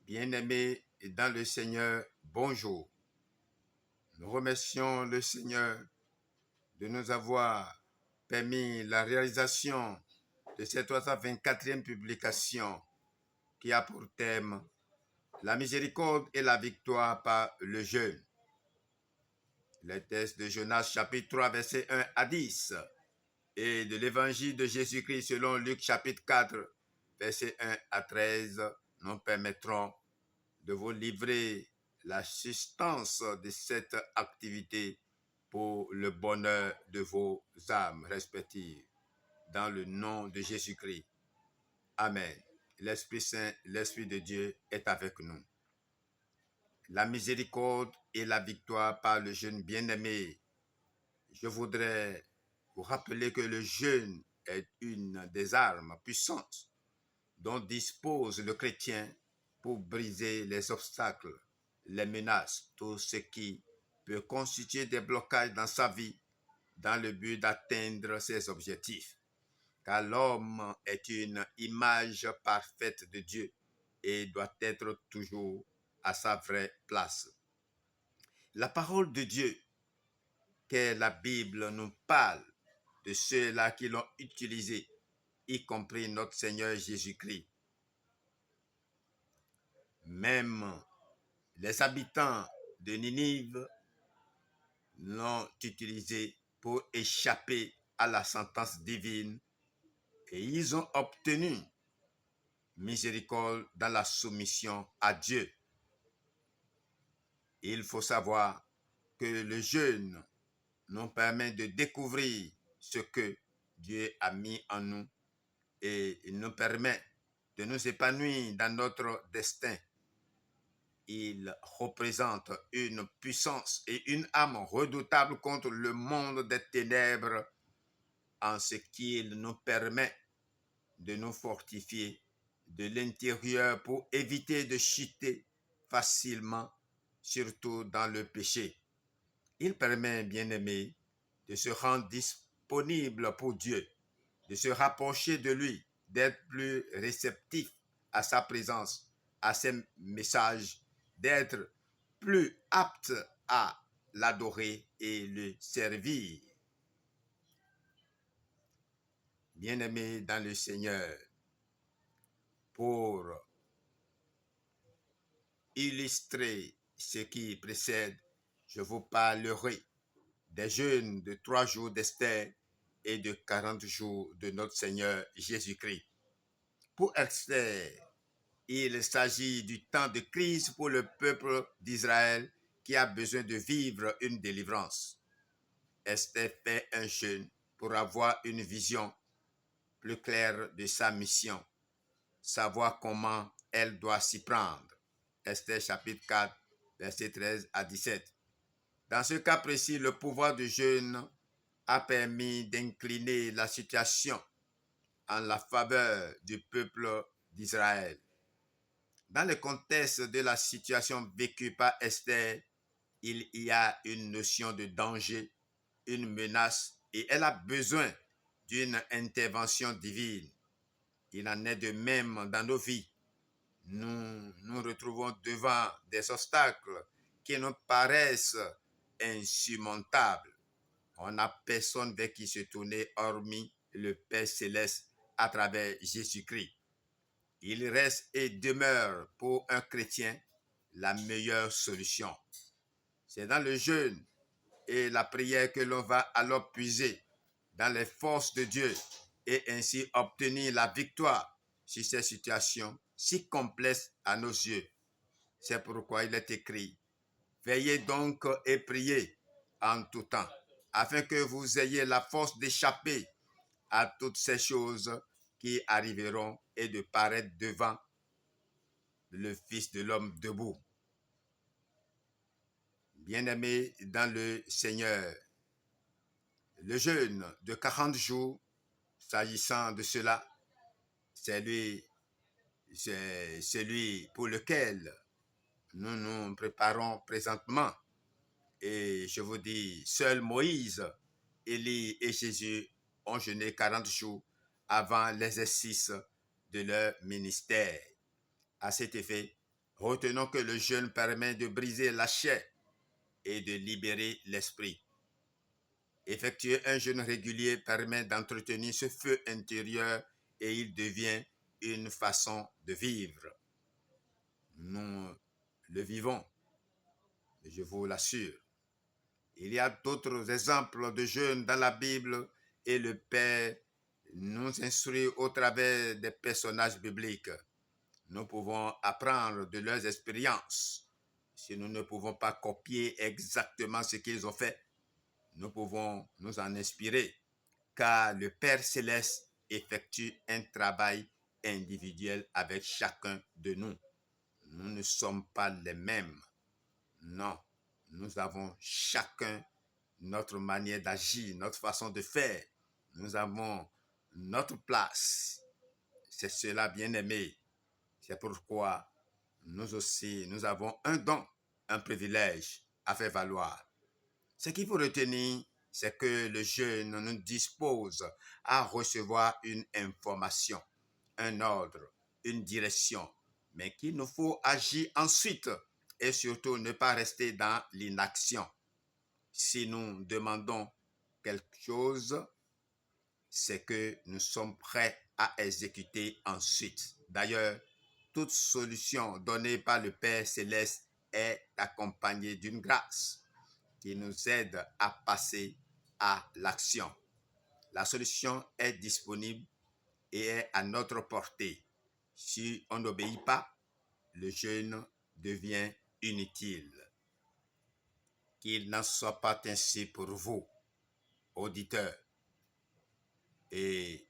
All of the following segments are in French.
Bien-aimés dans le Seigneur, bonjour. Nous remercions le Seigneur de nous avoir permis la réalisation de cette 324e publication qui a pour thème la miséricorde et la victoire par le jeûne. Les textes de Jonas chapitre 3 versets 1 à 10 et de l'évangile de Jésus-Christ selon Luc chapitre 4 versets 1 à 13 nous permettront de vous livrer la substance de cette activité pour le bonheur de vos âmes respectives. Dans le nom de Jésus-Christ. Amen. L'Esprit Saint, l'Esprit de Dieu est avec nous. La miséricorde et la victoire par le jeûne bien-aimé. Je voudrais vous rappeler que le jeûne est une des armes puissantes dont dispose le chrétien pour briser les obstacles, les menaces, tout ce qui peut constituer des blocages dans sa vie dans le but d'atteindre ses objectifs. Car l'homme est une image parfaite de Dieu et doit être toujours à sa vraie place. La parole de Dieu, qu'est la Bible, nous parle de ceux-là qui l'ont utilisée, y compris notre Seigneur Jésus-Christ. Même les habitants de Ninive l'ont utilisé pour échapper à la sentence divine et ils ont obtenu miséricorde dans la soumission à Dieu. Il faut savoir que le jeûne nous permet de découvrir ce que Dieu a mis en nous et il nous permet de nous épanouir dans notre destin. Il représente une puissance et une âme redoutable contre le monde des ténèbres en ce qu'il nous permet de nous fortifier de l'intérieur pour éviter de chuter facilement, surtout dans le péché. Il permet, bien-aimé, de se rendre disponible pour Dieu, de se rapprocher de lui, d'être plus réceptif à sa présence, à ses messages, d'être plus apte à l'adorer et le servir. Bien-aimé dans le Seigneur, pour illustrer ce qui précède, je vous parlerai des jeûnes de 3 jours d'Esther et de 40 jours de notre Seigneur Jésus-Christ. Pour Esther, il s'agit du temps de crise pour le peuple d'Israël qui a besoin de vivre une délivrance. Esther fait un jeûne pour avoir une vision plus claire de sa mission, savoir comment elle doit s'y prendre. Esther chapitre 4, versets 13 à 17. Dans ce cas précis, le pouvoir du jeûne a permis d'incliner la situation en la faveur du peuple d'Israël. Dans le contexte de la situation vécue par Esther, il y a une notion de danger, une menace, et elle a besoin d'une intervention divine. Il en est de même dans nos vies. Nous nous retrouvons devant des obstacles qui nous paraissent insurmontables. On n'a personne vers qui se tourner hormis le Père Céleste à travers Jésus-Christ. Il reste et demeure pour un chrétien la meilleure solution. C'est dans le jeûne et la prière que l'on va alors puiser dans les forces de Dieu et ainsi obtenir la victoire sur ces situations si complexes à nos yeux. C'est pourquoi il est écrit, veillez donc et priez en tout temps, afin que vous ayez la force d'échapper à toutes ces choses qui arriveront et de paraître devant le Fils de l'homme debout. Bien-aimés dans le Seigneur, le jeûne de 40 jours, s'agissant de cela, c'est celui pour lequel nous nous préparons présentement. Et je vous dis, seul Moïse, Élie et Jésus ont jeûné 40 jours avant l'exercice de leur ministère. À cet effet, Retenons que le jeûne permet de briser la chair et de libérer l'esprit. Effectuer un jeûne régulier permet d'entretenir ce feu intérieur et il devient une façon de vivre. Nous le vivons, je vous l'assure. Il y a d'autres exemples de jeûne dans la Bible et le Père nous instruit au travers des personnages bibliques. Nous pouvons apprendre de leurs expériences. Si nous ne pouvons pas copier exactement ce qu'ils ont fait, nous pouvons nous en inspirer, car le Père Céleste effectue un travail individuel avec chacun de nous. Nous ne sommes pas les mêmes. Non, nous avons chacun notre manière d'agir, notre façon de faire. Nous avons notre place. C'est cela, bien-aimé. C'est pourquoi nous aussi, nous avons un don, un privilège à faire valoir. Ce qu'il faut retenir, c'est que le jeûne nous dispose à recevoir une information, un ordre, une direction, mais qu'il nous faut agir ensuite et surtout ne pas rester dans l'inaction. Si nous demandons quelque chose, c'est que nous sommes prêts à exécuter ensuite. D'ailleurs, toute solution donnée par le Père Céleste est accompagnée d'une grâce qui nous aide à passer à l'action. La solution est disponible et est à notre portée. Si on n'obéit pas, le jeûne devient inutile. Qu'il n'en soit pas ainsi pour vous, auditeurs. Et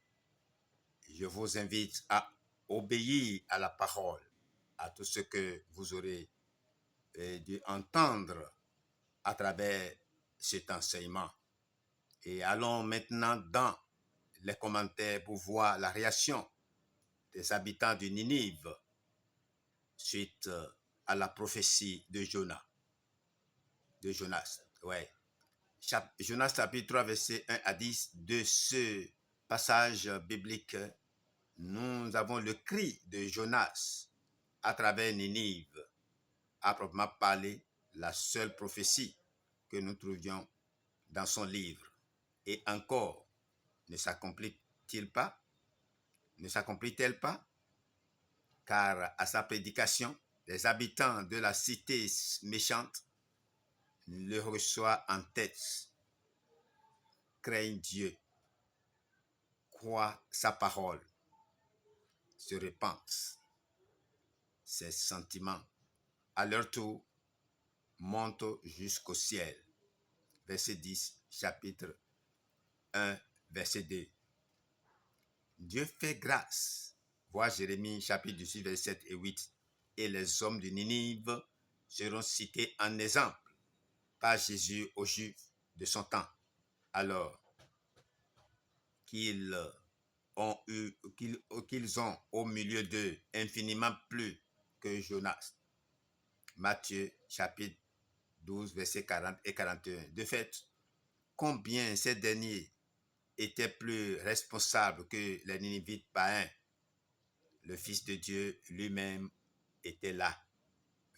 je vous invite à obéir à la parole, à tout ce que vous aurez dû entendre à travers cet enseignement. Et allons maintenant dans les commentaires pour voir la réaction des habitants de Ninive suite à la prophétie de Jonas. Ouais. Jonas chapitre 3, verset 1 à 10. De ce passage biblique, nous avons le cri de Jonas à travers Ninive, à proprement parler, la seule prophétie que nous trouvions dans son livre. Et encore, ne s'accomplit-elle pas? Car à sa prédication, les habitants de la cité méchante le reçoivent en tête. Craignent Dieu, croient sa parole, se repentent. Ces sentiments, à leur tour, montent jusqu'au ciel. Verset 10, chapitre 1, verset 2. Dieu fait grâce. Voir Jérémie, chapitre 18, verset 7 et 8. Et les hommes de Ninive seront cités en exemple par Jésus aux Juifs de son temps, alors qu'ils ont au milieu d'eux infiniment plus que Jonas. Matthieu, chapitre 12, versets 40 et 41. De fait, combien ces derniers étaient plus responsables que les Ninivites païens. Le Fils de Dieu lui-même était là,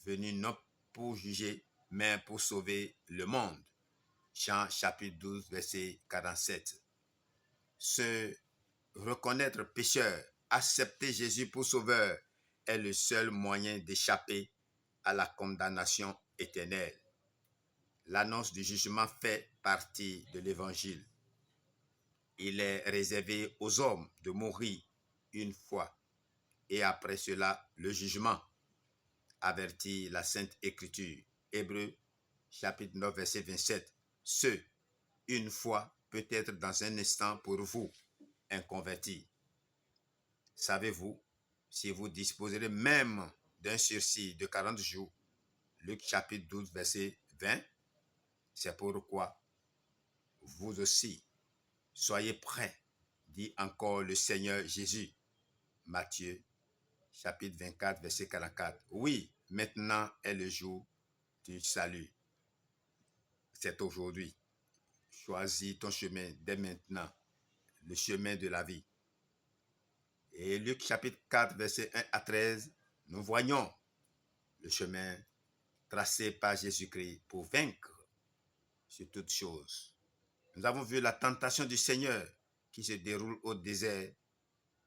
venu non pour juger, mais pour sauver le monde. Jean chapitre 12, verset 47. Se reconnaître pécheur, accepter Jésus pour sauveur est le seul moyen d'échapper à la condamnation éternelle. L'annonce du jugement fait partie de l'évangile. Il est réservé aux hommes de mourir une fois et après cela le jugement, avertit la Sainte Écriture. Hébreux chapitre 9 verset 27. Ce une fois peut être dans un instant pour vous, inconvertis. Savez-vous si vous disposerez même d'un sursis de 40 jours? Luc chapitre 12 verset 20. C'est pourquoi vous aussi soyez prêts, dit encore le Seigneur Jésus. Matthieu chapitre 24 verset 44. Oui, maintenant est le jour du salut. C'est aujourd'hui. Choisis ton chemin dès maintenant, le chemin de la vie. Et Luc chapitre 4 verset 1 à 13, nous voyons le chemin tracé par Jésus-Christ pour vaincre sur toutes choses. Nous avons vu la tentation du Seigneur qui se déroule au désert,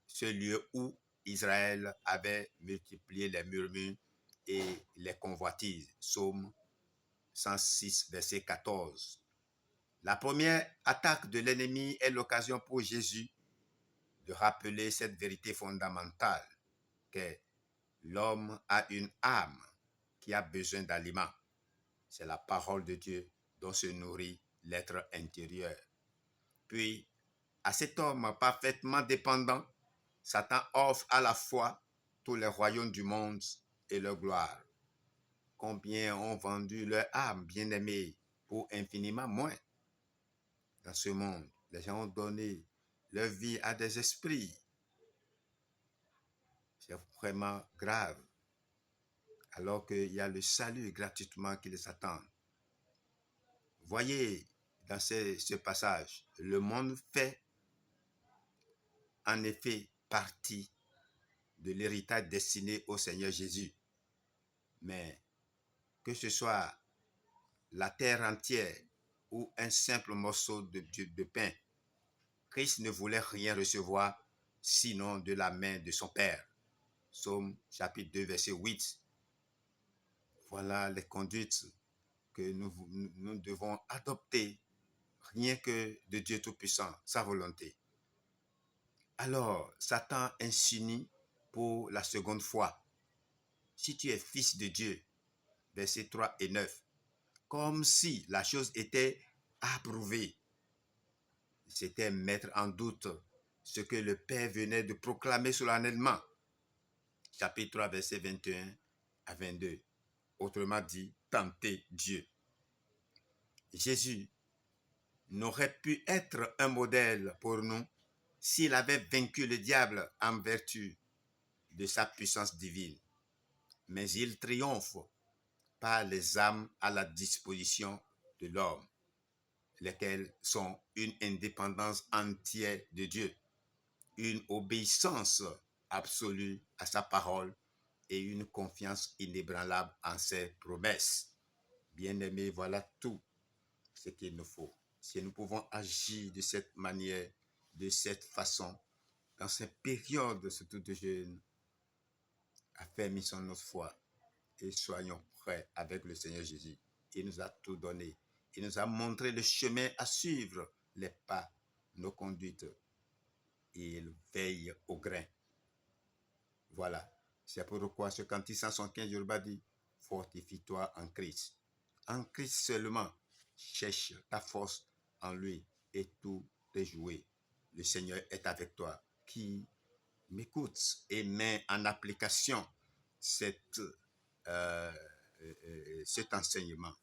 ce lieu où Israël avait multiplié les murmures et les convoitises. Psaume 106, verset 14. La première attaque de l'ennemi est l'occasion pour Jésus de rappeler cette vérité fondamentale que l'homme a une âme qui a besoin d'aliments. C'est la parole de Dieu dont se nourrit l'être intérieur. Puis, à cet homme parfaitement dépendant, Satan offre à la fois tous les royaumes du monde et leur gloire. Combien ont vendu leur âme bien-aimée pour infiniment moins? Dans ce monde, les gens ont donné leur vie à des esprits. C'est vraiment grave. Alors qu'il y a le salut gratuitement qui les attend. Voyez dans ce passage, le monde fait en effet partie de l'héritage destiné au Seigneur Jésus. Mais que ce soit la terre entière ou un simple morceau de pain, Christ ne voulait rien recevoir sinon de la main de son Père. Psaume chapitre 2, verset 8. Voilà les conduites que nous devons adopter rien que de Dieu Tout-Puissant, sa volonté. Alors, Satan insinue pour la seconde fois, si tu es fils de Dieu, versets 3 et 9, comme si la chose était approuvée. C'était mettre en doute ce que le Père venait de proclamer solennellement. Chapitre 3, versets 21 à 22. Autrement dit, tenter Dieu. Jésus n'aurait pu être un modèle pour nous s'il avait vaincu le diable en vertu de sa puissance divine. Mais il triomphe par les âmes à la disposition de l'homme, lesquelles sont une indépendance entière de Dieu, une obéissance absolue à sa parole et une confiance inébranlable en ses promesses. Bien-aimés, voilà tout ce qu'il nous faut. Si nous pouvons agir de cette manière, de cette façon, dans cette période surtout de jeûne, affermissons notre foi et soyons prêts avec le Seigneur Jésus. Il nous a tout donné. Il nous a montré le chemin à suivre, les pas, nos conduites. Et il veille au grain. Voilà. C'est pourquoi ce cantique 175 Yoruba dit, fortifie-toi en Christ. En Christ seulement, cherche ta force en lui et tout est joué. Le Seigneur est avec toi. Qui m'écoute et met en application cet enseignement.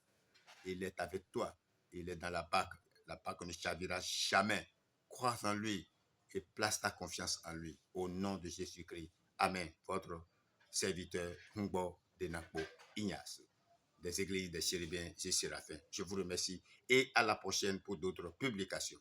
Il est avec toi. Il est dans la barque. La barque ne chavira jamais. Crois en lui et place ta confiance en lui. Au nom de Jésus-Christ. Amen. Votre serviteur Humbo Denakbo Ignace, des églises des Chérubins et Séraphins. Je vous remercie et à la prochaine pour d'autres publications.